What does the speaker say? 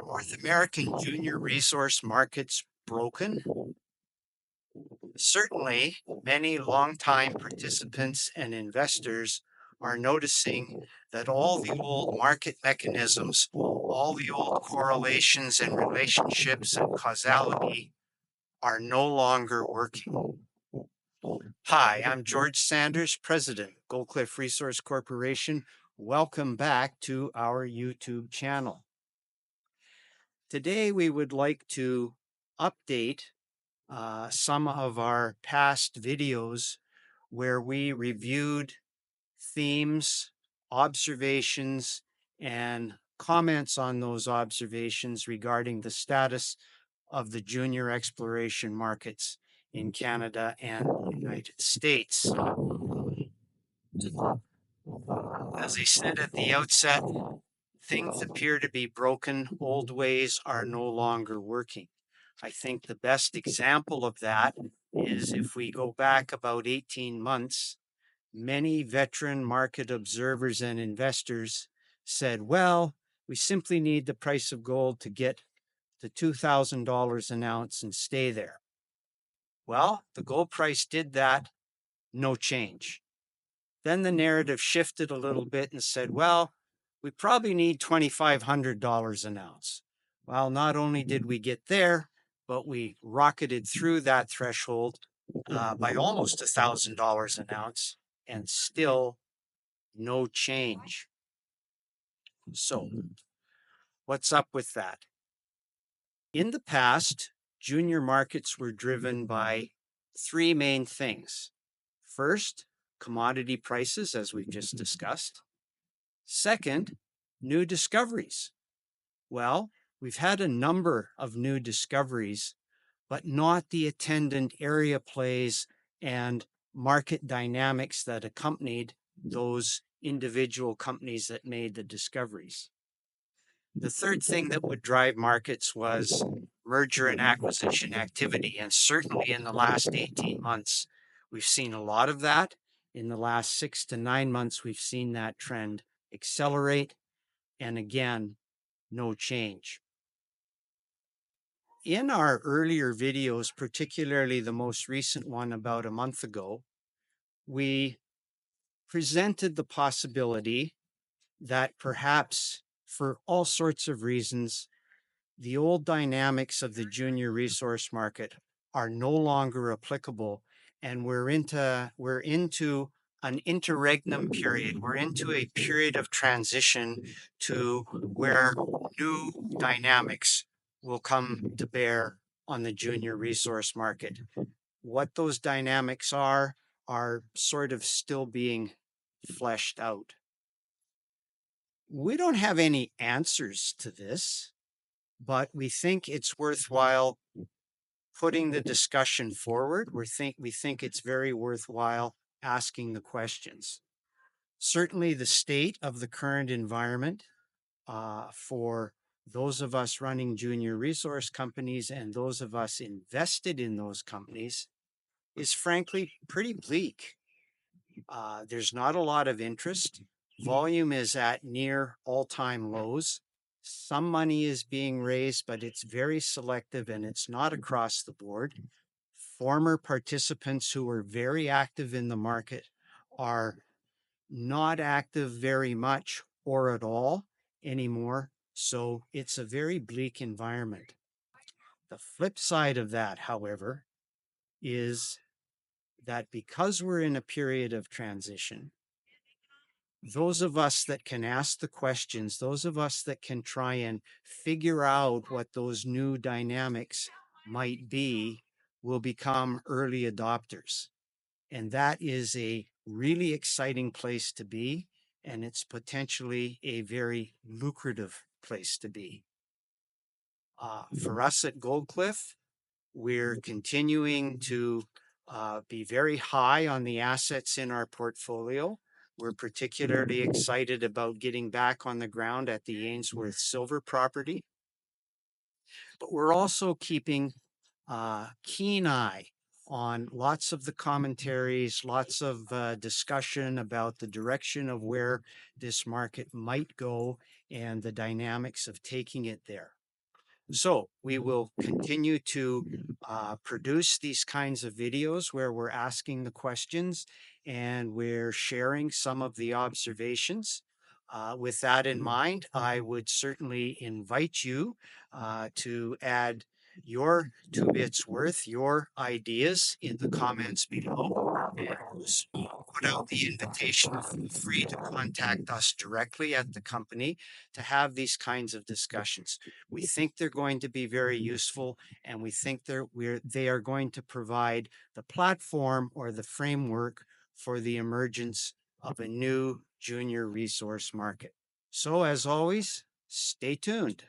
North American junior resource markets broken? Certainly, many longtime participants and investors are noticing that all the old market mechanisms, all the old correlations and relationships and causality are no longer working. Hi, I'm George Sanders, President, Gold Cliff Resource Corporation. Welcome back to our YouTube channel. Today, we would like to update some of our past videos where we reviewed themes, observations, and comments on those observations regarding the status of the junior exploration markets in Canada and the United States. As I said at the outset, things appear to be broken. Old ways are no longer working. I think the best example of that is if we go back about 18 months, many veteran market observers and investors said, well, we simply need the price of gold to get to $2,000 an ounce and stay there. Well, the gold price did that, no change. Then the narrative shifted a little bit and said, well, we probably need $2,500 an ounce. Well, not only did we get there, but we rocketed through that threshold by almost $1,000 an ounce and still no change. So what's up with that? In the past, junior markets were driven by three main things. First, commodity prices, as we've just discussed. Second, new discoveries. Well, we've had a number of new discoveries, but not the attendant area plays and market dynamics that accompanied those individual companies that made the discoveries. The third thing that would drive markets was merger and acquisition activity. And certainly in the last 18 months, we've seen a lot of that. In the last 6 to 9 months, we've seen that trend accelerate. And again, no change. In our earlier videos, particularly the most recent one about a month ago, we presented the possibility that perhaps for all sorts of reasons, the old dynamics of the junior resource market are no longer applicable, and we're into an interregnum period. We're into a period of transition to where new dynamics will come to bear on the junior resource market. What those dynamics are sort of still being fleshed out. We don't have any answers to this, but we think it's worthwhile putting the discussion forward. We think it's very worthwhile asking the questions. Certainly the state of the current environment for those of us running junior resource companies and those of us invested in those companies is frankly pretty bleak. There's not a lot of interest. Volume is at near all-time lows. Some money is being raised, but it's very selective and it's not across the board. Former participants who were very active in the market are not active very much or at all anymore. So it's a very bleak environment. The flip side of that, however, is that because we're in a period of transition, those of us that can ask the questions, those of us that can try and figure out what those new dynamics might be, will become early adopters. And that is a really exciting place to be, and it's potentially a very lucrative place to be. For us at Gold Cliff, we're continuing to be very high on the assets in our portfolio. We're particularly excited about getting back on the ground at the Ainsworth Silver property. But we're also keeping a keen eye on lots of the commentaries, lots of discussion about the direction of where this market might go and the dynamics of taking it there. So we will continue to produce these kinds of videos where we're asking the questions and we're sharing some of the observations. With that in mind, I would certainly invite you to add your 2 bits worth, your ideas in the comments below. And put out the invitation. Feel free to contact us directly at the company to have these kinds of discussions. We think they're going to be very useful, and we think they are going to provide the platform or the framework for the emergence of a new junior resource market. So as always, stay tuned.